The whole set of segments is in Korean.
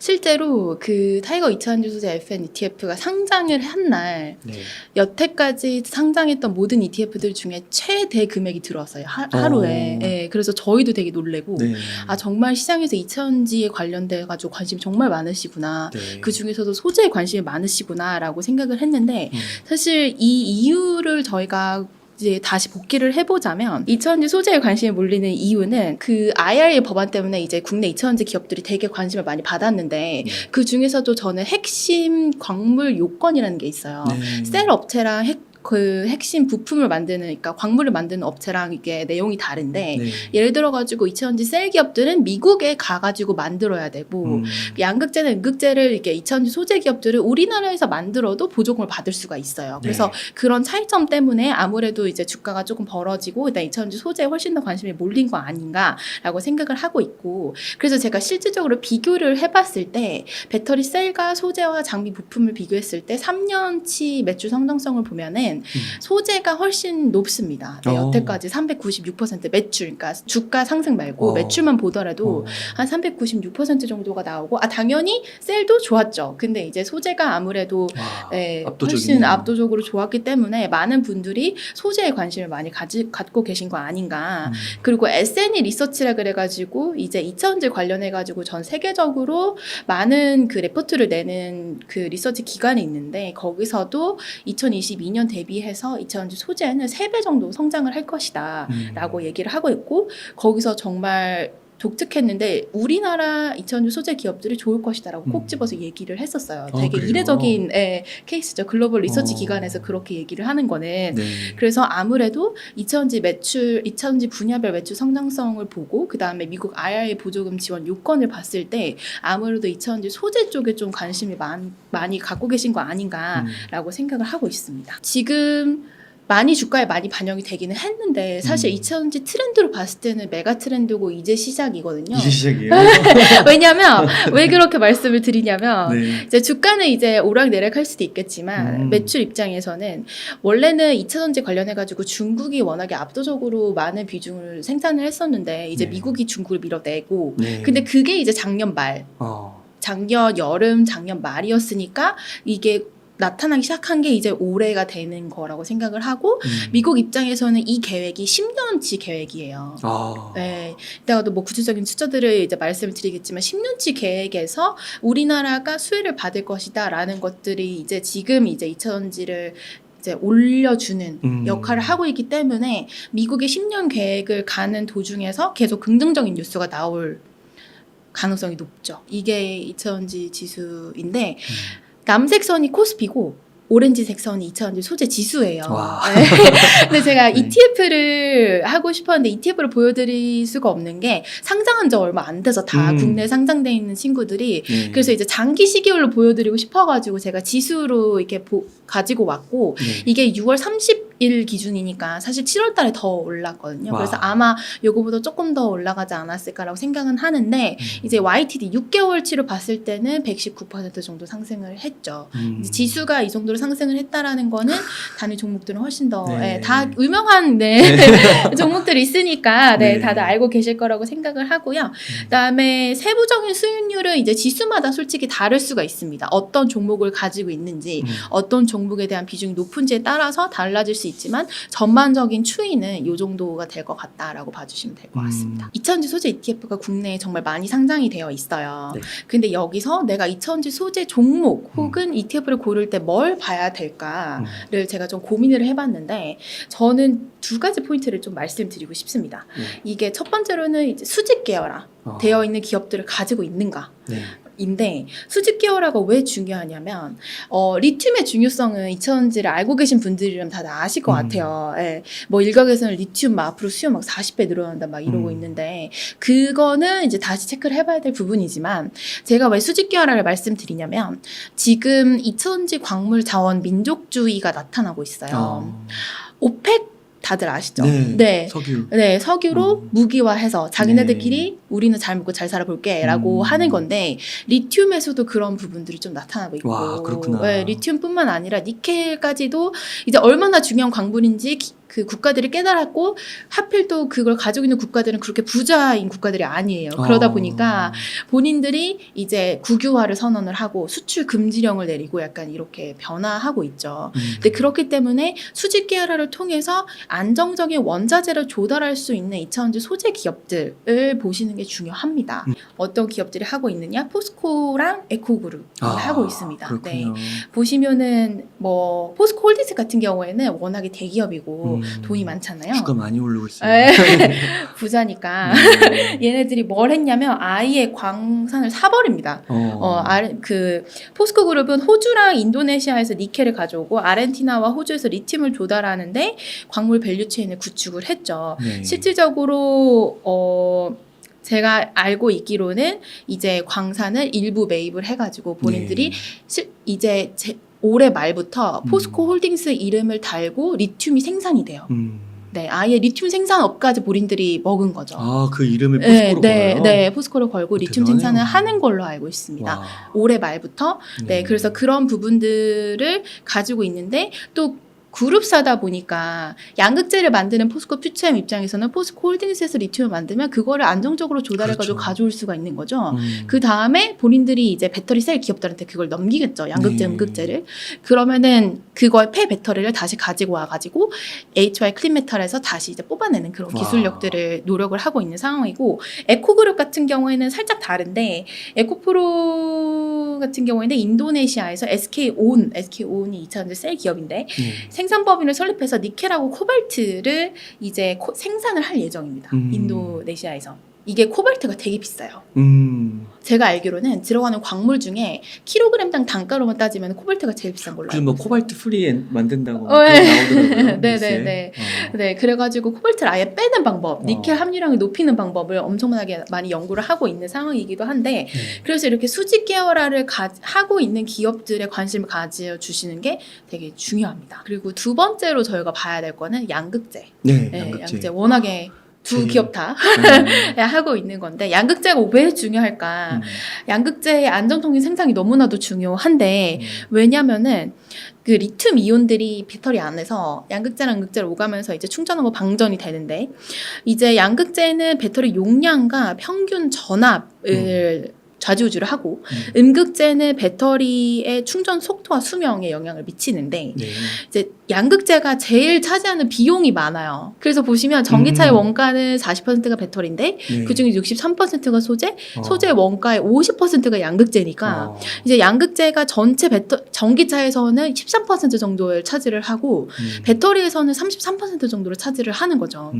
실제로 그 타이거 2000 소재 FN ETF가 상장을 한 날 네. 여태까지 상장했던 모든 ETF들 중에 최대 금액이 들어왔어요. 하루에. 예, 그래서 저희도 되게 놀래고 네. 아 정말 시장에서 2000지에 관련돼 가지고 관심이 정말 많으시구나. 네. 그 중에서도 소재에 관심이 많으시구나라고 생각을 했는데 사실 이 이유를 저희가 이제 다시 복기를 해보자면 2000지 소재에 관심이 몰리는 이유는 그 IRA 법안 때문에 이제 국내 2000지 기업들이 되게 관심을 많이 받았는데 네. 그 중에서도 저는 핵심 광물 요건이라는 게 있어요. 네. 셀 업체랑 그 핵심 부품을 만드는, 그러니까 광물을 만드는 업체랑 이게 내용이 다른데 네. 예를 들어가지고 2000지 셀 기업들은 미국에 가가지고 만들어야 되고 양극재나 음극재를 이렇게 2000지 소재 기업들은 우리나라에서 만들어도 보조금을 받을 수가 있어요. 그래서 네. 그런 차이점 때문에 아무래도 이제 주가가 조금 벌어지고 일단 2000지 소재에 훨씬 더 관심이 몰린 거 아닌가라고 생각을 하고 있고, 그래서 제가 실질적으로 비교를 해봤을 때 배터리 셀과 소재와 장비 부품을 비교했을 때 3년치 매출 성장성을 보면은 소재가 훨씬 높습니다. 네, 여태까지 396% 매출, 그러니까 주가 상승 말고 매출만 보더라도 한 396% 정도가 나오고, 아 당연히 셀도 좋았죠. 근데 이제 소재가 아무래도 훨씬 압도적으로 좋았기 때문에 많은 분들이 소재에 관심을 많이 갖고 계신 거 아닌가. 그리고 SNE 리서치라 그래가지고 이제 2000지 관련해가지고 전 세계적으로 많은 그 레포트를 내는 그 리서치 기관이 있는데 거기서도 2022년 대비해서 2000지 소재는 3배 정도 성장을 할 것이다 라고 얘기를 하고 있고, 거기서 정말 독특했는데 우리나라 2000지 소재 기업들이 좋을 것이다라고 꼭 집어서 얘기를 했었어요. 되게 그래요? 이례적인 케이스죠. 글로벌 리서치 기관에서 그렇게 얘기를 하는 거는. 네. 그래서 아무래도 2000지 매출, 2000지 분야별 매출 성장성을 보고 그 다음에 미국 IRA 보조금 지원 요건을 봤을 때 아무래도 2000지 소재 쪽에 좀 관심이 많이 갖고 계신 거 아닌가라고 생각을 하고 있습니다. 지금 많이 주가에 많이 반영이 되기는 했는데 사실 2000지 트렌드로 봤을 때는 메가 트렌드고 이제 시작이거든요. 이제 시작이에요? 왜냐면 왜 그렇게 말씀을 드리냐면 네. 이제 주가는 이제 오락내락 할 수도 있겠지만 매출 입장에서는 원래는 2차전지 관련해가지고 중국이 워낙에 압도적으로 많은 비중을 생산을 했었는데 이제 네. 미국이 중국을 밀어내고 네. 근데 그게 이제 작년 말 작년 여름 작년 말이었으니까 이게 나타나기 시작한 게 이제 올해가 되는 거라고 생각을 하고 미국 입장에서는 이 계획이 10년치 계획이에요. 네, 이따가도 뭐 구체적인 숫자들을 이제 말씀을 드리겠지만 10년치 계획에서 우리나라가 수혜를 받을 것이다라는 것들이 이제 지금 이제 2000지를 이제 올려주는 역할을 하고 있기 때문에 미국의 10년 계획을 가는 도중에서 계속 긍정적인 뉴스가 나올 가능성이 높죠. 이게 2000지 지수인데 남색 선이 코스피고 오렌지색 선이 2000지 소재 지수예요. 네. 근데 제가 네. ETF를 하고 싶었는데 ETF를 보여드릴 수가 없는 게 상장한 지 얼마 안 돼서 다 국내에 상장돼 있는 친구들이 네. 그래서 이제 장기 시기율로 보여드리고 싶어가지고 제가 지수로 이렇게 가지고 왔고 네. 이게 6월 30일 기준이니까 사실 7월 달에 더 올랐거든요. 와. 그래서 아마 요거보다 조금 더 올라가지 않았을까라고 생각은 하는데 이제 YTD 6개월치로 봤을 때는 119% 정도 상승을 했죠. 이제 지수가 이 정도로 상승을 했다라는 거는 단위 종목들은 훨씬 더 네. 다 유명한 종목들이 있으니까 네. 다들 알고 계실 거라고 생각을 하고요. 그다음에 세부적인 수익률은 이제 지수마다 솔직히 다를 수가 있습니다. 어떤 종목을 가지고 있는지 어떤 종목에 대한 비중이 높은지에 따라서 달라질 수 있지만 전반적인 추이는 이 정도가 될 것 같다라고 봐주시면 될 것 같습니다. 2000지 소재 ETF가 국내에 정말 많이 상장이 되어 있어요. 네. 근데 여기서 내가 2000지 소재 종목 혹은 ETF를 고를 때 뭘 봐야 될까를 제가 좀 고민을 해봤는데 저는 두 가지 포인트를 좀 말씀드리고 싶습니다. 이게 첫 번째로는 이제 수직 계열화 되어 있는 기업들을 가지고 있는가. 네. 인데 수직 계열화가 왜 중요하냐면 리튬의 중요성은 2000지를 알고 계신 분들이라면 다들 아실 것 같아요. 예. 뭐 일각에서는 리튬 막 앞으로 수요 막 40배 늘어난다 막 이러고 있는데 그거는 이제 다시 체크를 해봐야 될 부분이지만 제가 왜 수직 계열화를 말씀드리냐면 지금 2000지 광물 자원 민족주의가 나타나고 있어요. 오펙 다들 아시죠? 네. 석유. 네, 석유로 무기화해서 자기네들끼리 우리는 잘 먹고 잘 살아볼게 라고 하는 건데 리튬에서도 그런 부분들이 좀 나타나고 있고 와, 그렇구나. 네, 리튬뿐만 아니라 니켈까지도 이제 얼마나 중요한 광물인지 그 국가들이 깨달았고 하필 또 그걸 가지고 있는 국가들은 그렇게 부자인 국가들이 아니에요. 그러다 보니까 본인들이 이제 국유화를 선언을 하고 수출 금지령을 내리고 약간 이렇게 변화하고 있죠. 근데 그렇기 때문에 수직 계열화를 통해서 안정적인 원자재를 조달할 수 있는 2차원지 소재 기업들을 보시는 게 중요합니다. 어떤 기업들이 하고 있느냐? 포스코랑 에코그룹이 하고 있습니다. 그렇군요. 네. 보시면은 뭐 포스코 홀딩스 같은 경우에는 워낙에 대기업이고 돈이 많잖아요. 주가 많이 오르고 있어요. 부자니까 얘네들이 뭘 했냐면 아예 광산을 사버립니다. 그 포스코 그룹은 호주랑 인도네시아에서 니켈을 가져오고 아르헨티나와 호주에서 리튬을 조달하는데 광물 밸류체인을 구축을 했죠. 네. 실질적으로 제가 알고 있기로는 이제 광산을 일부 매입을 해가지고 본인들이 이제 올해 말부터 포스코 홀딩스 이름을 달고 리튬이 생산이 돼요. 네, 아예 리튬 생산업까지 본인들이 먹은 거죠. 아, 그 이름을 포스코로 걸어요? 네, 포스코를 걸고 리튬 대단하네요. 생산을 하는 걸로 알고 있습니다. 와. 올해 말부터. 네, 그래서 그런 부분들을 가지고 있는데 또 그룹사다 보니까 양극재를 만드는 포스코 퓨처엠 입장에서는 포스코 홀딩스에서 리튬을 만들면 그거를 안정적으로 조달해가지고 그렇죠. 가져올 수가 있는 거죠. 그 다음에 본인들이 이제 배터리 셀 기업들한테 그걸 넘기겠죠. 양극재, 음극재를. 그러면은 그거의 폐 배터리를 다시 가지고 와가지고 HY 클린메탈에서 다시 이제 뽑아내는 그런 기술력들을 노력을 하고 있는 상황이고 에코그룹 같은 경우에는 살짝 다른데 에코프로 같은 경우에는 인도네시아에서 SK온이 2차전지 셀 기업인데 생산법인을 설립해서 니켈하고 코발트를 이제 생산을 할 예정입니다. 인도네시아에서. 이게 코발트가 되게 비싸요. 제가 알기로는 들어가는 광물 중에 킬로그램당 단가로만 따지면 코발트가 제일 비싼 걸로 알고 있어요. 뭐 코발트 프리 만든다고 나오더라고요. 네네네. 네, 그래가지고 코발트를 아예 빼는 방법, 니켈 함유량을 높이는 방법을 엄청나게 많이 연구를 하고 있는 상황이기도 한데, 그래서 이렇게 수직 계열화를 하고 있는 기업들에 관심을 가져주시는 게 되게 중요합니다. 그리고 두 번째로 저희가 봐야 될 거는 양극재. 네, 양극재. 워낙에 두 기업 다 하고 있는 건데 양극재가 왜 중요할까? 양극재의 안정적인 생산이 너무나도 중요한데 왜냐면은 그 리튬 이온들이 배터리 안에서 양극재랑 음극재를 오가면서 이제 충전하고 방전이 되는데 이제 양극재는 배터리 용량과 평균 전압을 좌지우지를 하고 음극재는 배터리의 충전 속도와 수명에 영향을 미치는데 이제 양극재가 제일 차지하는 비용이 많아요. 그래서 보시면 전기차의 원가는 40%가 배터리인데 그중에 63%가 소재 원가의 50%가 양극재니까 이제 양극재가 전체 전기차에서는 13% 정도를 차지를 하고 배터리에서는 33% 정도를 차지를 하는 거죠.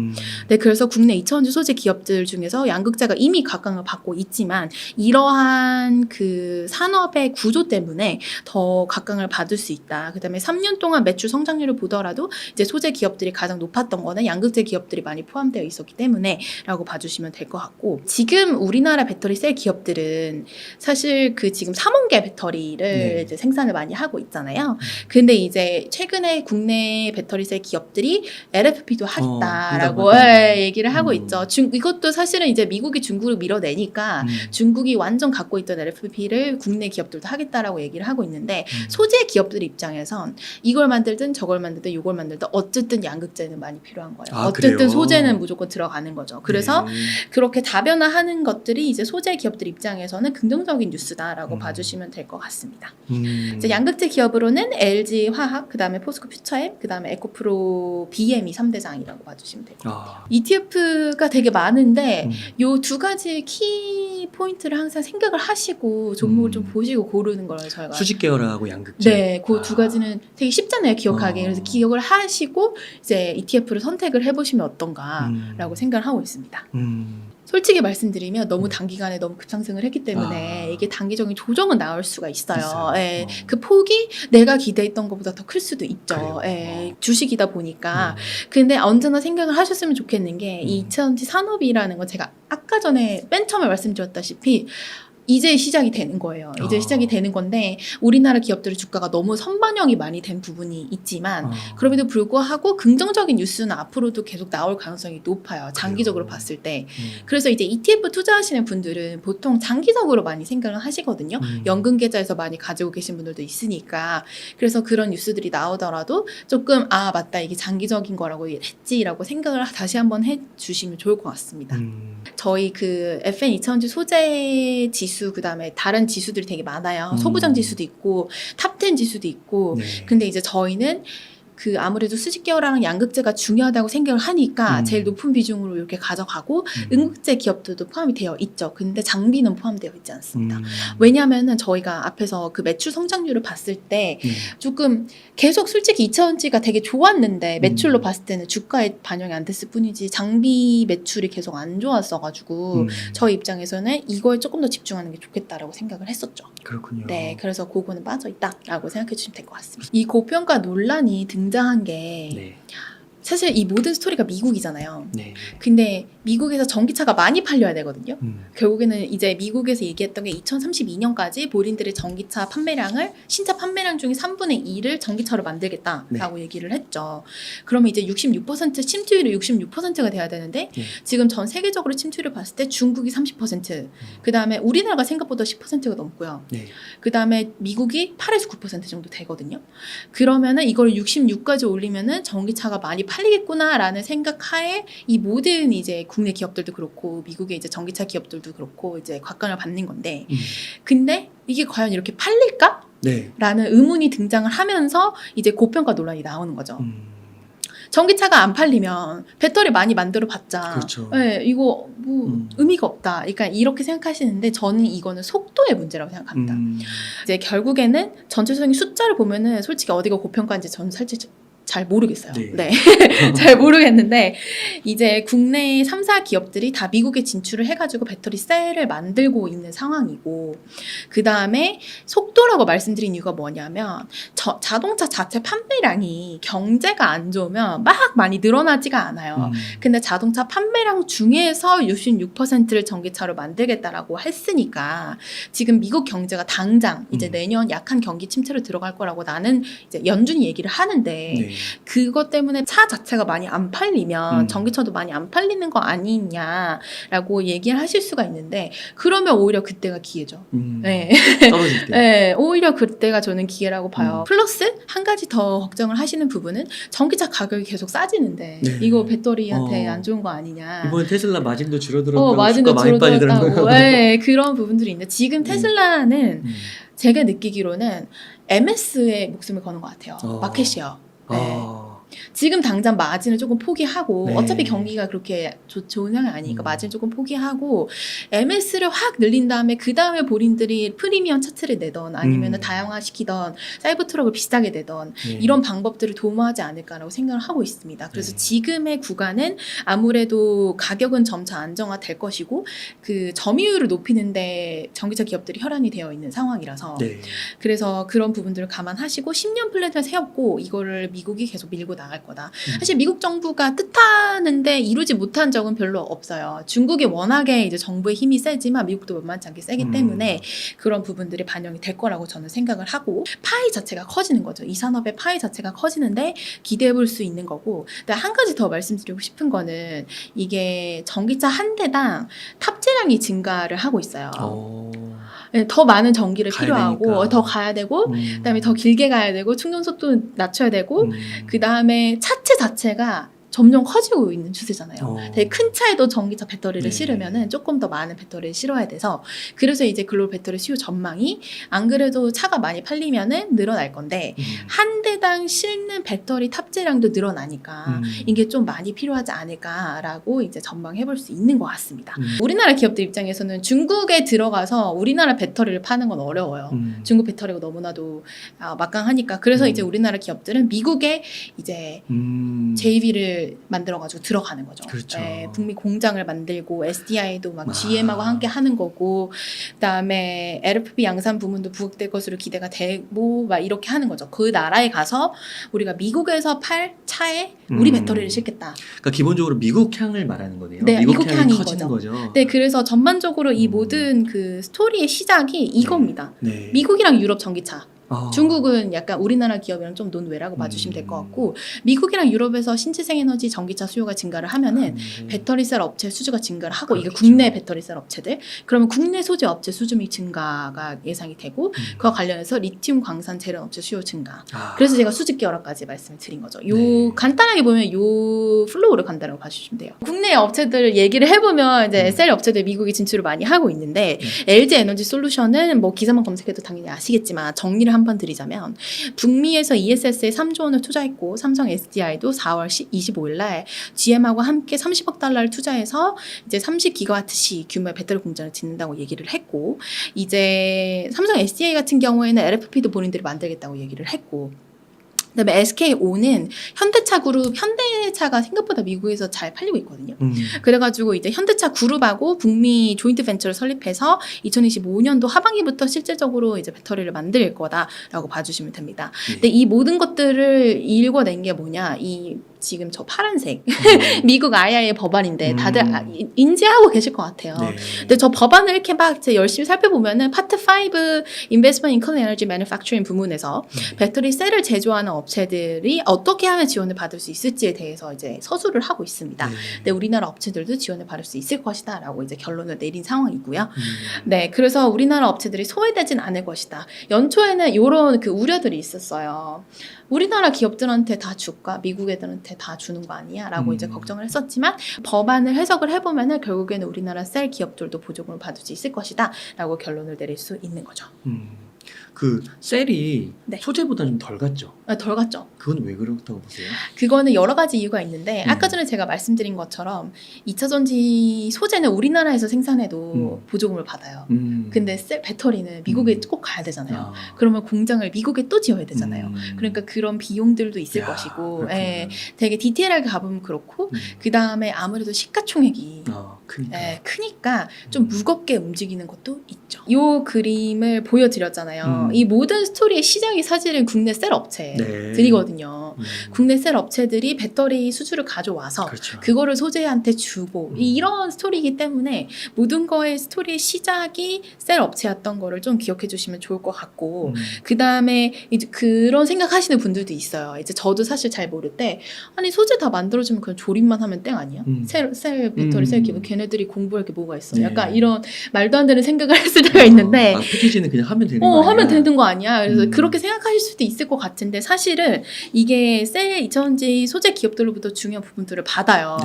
네, 그래서 국내 2차원지 소재 기업들 중에서 양극재가 이미 각광을 받고 있지만 이러한 그 산업의 구조 때문에 더 각광을 받을 수 있다. 그다음에 3년 동안 매출 성장률을 보더라도 이제 소재 기업들이 가장 높았던 거는 양극재 기업들이 많이 포함되어 있었기 때문에라고 봐주시면 될 것 같고 지금 우리나라 배터리 셀 기업들은 사실 그 지금 3원계 배터리를 이제 생산을 많이 하고 있잖아요. 근데 이제 최근에 국내 배터리 셀 기업들이 LFP도 하겠다라고 얘기를 하고 있죠. 이것도 사실은 이제 미국이 중국을 밀어내니까 중국이 완전 갖고 있던 LFP를 국내 기업들도 하겠다라고 얘기를 하고 있는데 소재 기업들 입장에선 이걸 만들든 저걸 만들든 이걸 만들든 어쨌든 양극재는 많이 필요한 거예요. 어쨌든 그래요? 소재는 무조건 들어가는 거죠. 그래서 그렇게 다변화하는 것들이 이제 소재 기업들 입장에서는 긍정적인 뉴스다라고 봐주시면 될 것 같습니다. 이제 양극재 기업으로는 LG 화학, 그다음에 포스코 퓨처엠, 그다음에 에코프로 BM이 3대장이라고 봐주시면 돼요. ETF가 되게 많은데 요 두 가지 키 포인트를 항상 생각을 하시고 종목을 좀 보시고 고르는 거라서 저희가 수직 계열화하고 양극재. 네, 그 두 가지는 되게 쉽잖아요 기억하기. 그래서 기억을 하시고 이제 ETF를 선택을 해보시면 어떤가라고 생각을 하고 있습니다. 솔직히 말씀드리면 너무 단기간에 너무 급상승을 했기 때문에 이게 단기적인 조정은 나올 수가 있어요. 예, 그 폭이 내가 기대했던 것보다 더 클 수도 있죠. 예, 주식이다 보니까. 근데 언제나 생각을 하셨으면 좋겠는 게 이 2차전지 산업이라는 건 제가 아까 전에 맨 처음에 말씀드렸다시피 이제 시작이 되는 거예요. 이제 아. 시작이 되는 건데 우리나라 기업들의 주가가 너무 선반영이 많이 된 부분이 있지만 그럼에도 불구하고 긍정적인 뉴스는 앞으로도 계속 나올 가능성이 높아요. 장기적으로 그래요. 봤을 때. 그래서 이제 ETF 투자하시는 분들은 보통 장기적으로 많이 생각을 하시거든요. 연금 계좌에서 많이 가지고 계신 분들도 있으니까. 그래서 그런 뉴스들이 나오더라도 조금 아 맞다 이게 장기적인 거라고 했지라고 생각을 다시 한번 해주시면 좋을 것 같습니다. 저희 그 FN 2000지 소재 지수 그다음에 다른 지수들이 되게 많아요. 소부장 지수도 있고 탑10 지수도 있고. 네. 근데 이제 저희는 그 아무래도 수직 계열화랑 양극재가 중요하다고 생각을 하니까 제일 높은 비중으로 이렇게 가져가고 음극재 기업들도 포함이 되어 있죠. 근데 장비는 포함되어 있지 않습니다. 왜냐하면은 저희가 앞에서 그 매출 성장률을 봤을 때 조금 계속 솔직히 2000지가 되게 좋았는데 매출로 봤을 때는 주가에 반영이 안 됐을 뿐이지 장비 매출이 계속 안 좋았어가지고 저희 입장에서는 이거에 조금 더 집중하는 게 좋겠다라고 생각을 했었죠. 그렇군요. 네, 그래서 그거는 빠져있다라고 생각해 주시면 될 것 같습니다. 이 고평가 논란이 등장한 게 네. 사실 이 모든 스토리가 미국이잖아요. 네. 근데 미국에서 전기차가 많이 팔려야 되거든요. 결국에는 이제 미국에서 얘기했던 게 2032년까지 본인들의 전기차 판매량을 신차 판매량 중에 3분의 2를 전기차로 만들겠다라고 얘기를 했죠. 그러면 이제 66% 침투율이 66%가 돼야 되는데 지금 전 세계적으로 침투율을 봤을 때 중국이 30%, 그 다음에 우리나라가 생각보다 10%가 넘고요. 네. 그 다음에 미국이 8에서 9% 정도 되거든요. 그러면은 이걸 66까지 올리면은 전기차가 많이 팔리겠구나라는 생각하에 이 모든 이제 국내 기업들도 그렇고 미국의 이제 전기차 기업들도 그렇고 이제 곽강을 받는 건데, 근데 이게 과연 이렇게 팔릴까? 네. 라는 의문이 등장을 하면서 이제 고평가 논란이 나오는 거죠. 전기차가 안 팔리면 배터리 많이 만들어 봤자 그렇죠. 네, 이거 뭐 의미가 없다. 그러니까 이렇게 생각하시는데 저는 이거는 속도의 문제라고 생각합니다. 이제 결국에는 전체적인 숫자를 보면은 솔직히 어디가 고평가인지 저는 살짝 잘 모르겠어요. 네. 잘 모르겠는데 이제 국내 3사 기업들이 다 미국에 진출을 해가지고 배터리 셀을 만들고 있는 상황이고, 그 다음에 속도라고 말씀드린 이유가 뭐냐면 자동차 자체 판매량이 경제가 안 좋으면 막 많이 늘어나지가 않아요. 근데 자동차 판매량 중에서 66%를 전기차로 만들겠다라고 했으니까 지금 미국 경제가 당장 이제 내년 약한 경기 침체로 들어갈 거라고 나는 이제 연준이 얘기를 하는데 네. 그것 때문에 차 자체가 많이 안 팔리면 전기차도 많이 안 팔리는 거 아니냐라고 얘기를 하실 수가 있는데, 그러면 오히려 그때가 기회죠. 네. 떨어질 때. 네, 오히려 그때가 저는 기회라고 봐요. 플러스 한 가지 더 걱정을 하시는 부분은 전기차 가격이 계속 싸지는데 이거 배터리한테 안 좋은 거 아니냐. 이번에 테슬라 마진도 줄어들었다고 마진도 주가 많이 빠지더라고요. 네, 그런 부분들이 있는데 지금 테슬라는 제가 느끼기로는 MS에 목숨을 거는 것 같아요. 마켓이요. 네. 지금 당장 마진을 조금 포기하고 어차피 경기가 그렇게 좋은 상황이 아니니까 마진 조금 포기하고 MS를 확 늘린 다음에 그 다음에 본인들이 프리미엄 차트를 내던 아니면 다양화시키던 사이버 트럭을 비싸게 내던 이런 방법들을 도모하지 않을까라고 생각을 하고 있습니다. 그래서 지금의 구간은 아무래도 가격은 점차 안정화될 것이고 그 점유율을 높이는데 전기차 기업들이 혈안이 되어 있는 상황이라서 그래서 그런 부분들을 감안하시고 10년 플랜을 세웠고 이거를 미국이 계속 밀고 나갈 거다. 사실 미국 정부가 뜻하는데 이루지 못한 적은 별로 없어요. 중국이 워낙에 이제 정부의 힘이 세지만 미국도 만만치 않게 세기 때문에 그런 부분들이 반영이 될 거라고 저는 생각을 하고, 파이 자체가 커지는 거죠. 이 산업의 파이 자체가 커지는데 기대해 볼 수 있는 거고, 근데 한 가지 더 말씀드리고 싶은 거는 이게 전기차 한 대당 탑재량이 증가를 하고 있어요. 더 많은 전기를 필요하고 되니까. 더 가야 되고 그다음에 더 길게 가야 되고 충전 속도 낮춰야 되고 그다음에 차체 자체가 점점 커지고 있는 추세잖아요. 되게 큰 차에도 전기차 배터리를 실으면은 조금 더 많은 배터리를 실어야 돼서, 그래서 이제 글로벌 배터리 수요 전망이 안 그래도 차가 많이 팔리면은 늘어날 건데 한 대당 실는 배터리 탑재량도 늘어나니까 이게 좀 많이 필요하지 않을까라고 이제 전망해 볼 수 있는 것 같습니다. 우리나라 기업들 입장에서는 중국에 들어가서 우리나라 배터리를 파는 건 어려워요. 중국 배터리가 너무나도 막강하니까. 그래서 이제 우리나라 기업들은 미국에 이제 JV를 배터리를 만들어가지고 들어가는 거죠. 그렇죠. 네, 북미 공장을 만들고 SDI도 막 GM하고 함께 하는 거고, 그다음에 LFP 양산 부문도 부각될 것으로 기대가 되고 막 이렇게 하는 거죠. 그 나라에 가서 우리가 미국에서 팔 차에 우리 배터리를 싣겠다. 그러니까 기본적으로 미국 향을 말하는 거네요. 네, 미국 미국 향이 향인 터지는 거죠. 네, 그래서 전반적으로 이 모든 그 스토리의 시작이 이겁니다. 네. 미국이랑 유럽 전기차. 아. 중국은 약간 우리나라 기업이랑 좀 논외라고 봐주시면 될 것 같고, 미국이랑 유럽에서 신재생에너지 전기차 수요가 증가를 하면은 배터리셀 업체 수주가 증가를 하고, 이게 그렇죠. 국내 배터리셀 업체들, 그러면 국내 소재 업체 수주 및 증가가 예상이 되고, 그와 관련해서 리튬 광산 재련 업체 수요 증가. 그래서 제가 수직 여러 가지 말씀을 드린 거죠. 요 네. 간단하게 보면 요 플로우를 간단하게 봐주시면 돼요. 국내 업체들 얘기를 해보면 이제 셀 업체들 미국에 진출을 많이 하고 있는데, LG 에너지 솔루션은 뭐 기사만 검색해도 당연히 아시겠지만 정리를 한번 드리자면, 북미에서 ESS에 3조 원을 투자했고, 삼성 SDI도 4월 25일 날 GM하고 함께 30억 달러를 투자해서 이제 30기가와트시 규모의 배터리 공장을 짓는다고 얘기를 했고, 이제 삼성 SDI 같은 경우에는 LFP도 본인들이 만들겠다고 얘기를 했고, 그다음에 SKO는 현대차 그룹, 현대차가 생각보다 미국에서 잘 팔리고 있거든요. 그래가지고 이제 현대차 그룹하고 북미 조인트 벤처를 설립해서 2025년도 하반기부터 실질적으로 이제 배터리를 만들 거다라고 봐주시면 됩니다. 근데 이 모든 것들을 읽어낸 게 뭐냐, 이 지금 저 파란색 미국 IRA 법안인데 다들 인지하고 계실 것 같아요. 네. 근데 저 법안을 이렇게 막 이제 열심히 살펴보면은 파트 5 Investment in Clean Energy Manufacturing 부문에서 배터리 셀을 제조하는 업체들이 어떻게 하면 지원을 받을 수 있을지에 대해서 이제 서술을 하고 있습니다. 근데 우리나라 업체들도 지원을 받을 수 있을 것이다라고 이제 결론을 내린 상황이고요. 네, 그래서 우리나라 업체들이 소외되진 않을 것이다. 연초에는 이런 그 우려들이 있었어요. 우리나라 기업들한테 다 줄까? 미국 애들한테 다 주는 거 아니야? 라고 이제 걱정을 했었지만, 법안을 해석을 해보면은 결국에는 우리나라 셀 기업들도 보조금을 받을 수 있을 것이다 라고 결론을 내릴 수 있는 거죠. 그 셀이 네. 소재보다 좀 덜 같죠? 덜 같죠? 그건 왜 그렇다고 보세요? 그거는 여러 가지 이유가 있는데, 아까 전에 제가 말씀드린 것처럼 2차 전지 소재는 우리나라에서 생산해도 보조금을 받아요. 근데 배터리는 미국에 꼭 가야 되잖아요. 그러면 공장을 미국에 또 지어야 되잖아요. 그러니까 그런 비용들도 있을 것이고, 예, 되게 디테일하게 가보면 그렇고, 그 다음에 아무래도 시가총액이 크니까 좀 무겁게 움직이는 것도 있죠. 이 그림을 보여드렸잖아요. 이 모든 스토리의 시작이 사실은 국내 셀 업체들이거든요. 국내 셀 업체들이 배터리 수주를 가져와서 그렇죠. 그거를 소재한테 주고 이런 스토리이기 때문에 모든 거의 스토리의 시작이 셀 업체였던 거를 좀 기억해 주시면 좋을 것 같고, 그 다음에 이제 그런 생각하시는 분들도 있어요. 이제 저도 사실 잘 모를 때, 아니 소재 다 만들어주면 그냥 조립만 하면 땡 아니야? 셀 배터리 셀 기업 걔네들이 공부할 게 뭐가 있어? 약간 이런 말도 안 되는 생각을 했을 때가 있는데, 패키지는 그냥 하면 되는 거 아니야? 하면 되는 거 아니야? 그래서 그렇게 생각하실 수도 있을 것 같은데, 사실은 이게 셀 2차전지 소재 기업들로부터 중요한 부분들을 받아요.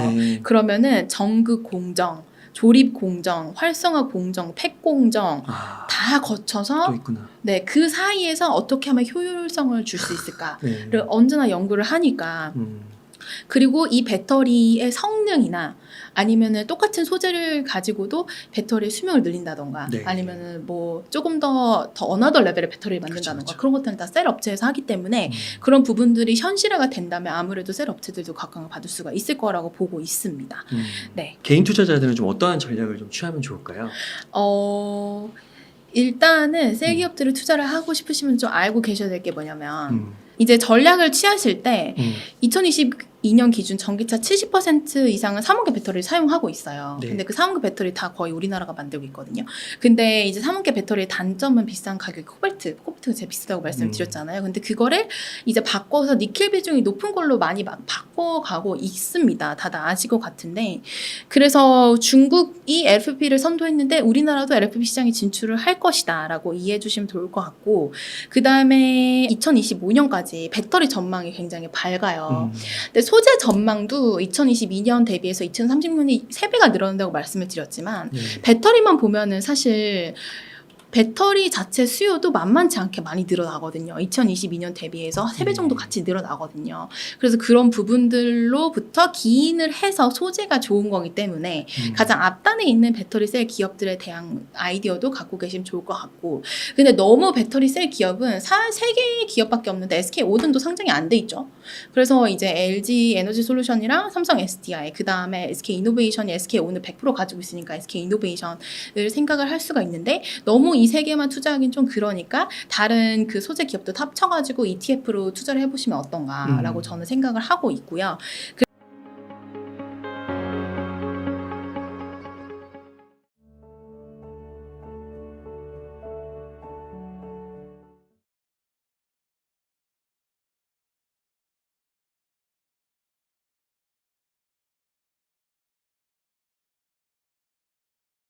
그러면은 전극 공정, 조립 공정, 활성화 공정, 팩 공정 다 거쳐서 또 있구나. 네, 그 사이에서 어떻게 하면 효율성을 줄 수 있을까를 언제나 연구를 하니까. 그리고 이 배터리의 성능이나 아니면은 똑같은 소재를 가지고도 배터리의 수명을 늘린다던가, 아니면은 뭐 조금 더 어나더 레벨의 배터리를 만든다던가, 그런 것들은 다 셀 업체에서 하기 때문에 그런 부분들이 현실화가 된다면 아무래도 셀 업체들도 각광을 받을 수가 있을 거라고 보고 있습니다. 네. 개인 투자자들은 좀 어떠한 전략을 좀 취하면 좋을까요? 일단은 셀 기업들을 투자를 하고 싶으시면 좀 알고 계셔야 될 게 뭐냐면, 이제 전략을 취하실 때 2022년 기준 전기차 70% 이상은 3원계 배터리를 사용하고 있어요. 근데 그 3원계 배터리 다 거의 우리나라가 만들고 있거든요. 근데 이제 3원계 배터리의 단점은 비싼 가격이 코발트가 제일 비싸다고 말씀을 드렸잖아요. 근데 그거를 이제 바꿔서 니켈 비중이 높은 걸로 많이 막 바꿔가고 있습니다. 다들 아실 것 같은데, 그래서 중국이 LFP를 선도했는데 우리나라도 LFP 시장에 진출을 할 것이다 라고 이해해 주시면 좋을 것 같고, 그 다음에 2025년까지 배터리 전망이 굉장히 밝아요. 근데 소재 전망도 2022년 대비해서 2030년이 3배가 늘어난다고 말씀을 드렸지만, 배터리만 보면은 사실 배터리 자체 수요도 만만치 않게 많이 늘어나거든요. 2022년 대비해서 3배 정도 같이 늘어나거든요. 그래서 그런 부분들로부터 기인을 해서 소재가 좋은 거기 때문에 가장 앞단에 있는 배터리 셀 기업들에 대한 아이디어도 갖고 계시면 좋을 것 같고, 근데 너무 배터리 셀 기업은 3개의 기업밖에 없는데 SK 오든도 상장이 안 돼 있죠. 그래서 이제 LG 에너지 솔루션이랑 삼성 SDI, 그 다음에 SK 이노베이션이 SK 오늘 100% 가지고 있으니까 SK 이노베이션을 생각을 할 수가 있는데, 너무 이 3개만 투자하긴 좀 그러니까 다른 그 소재 기업도 합쳐가지고 ETF로 투자를 해보시면 어떤가라고 저는 생각을 하고 있고요.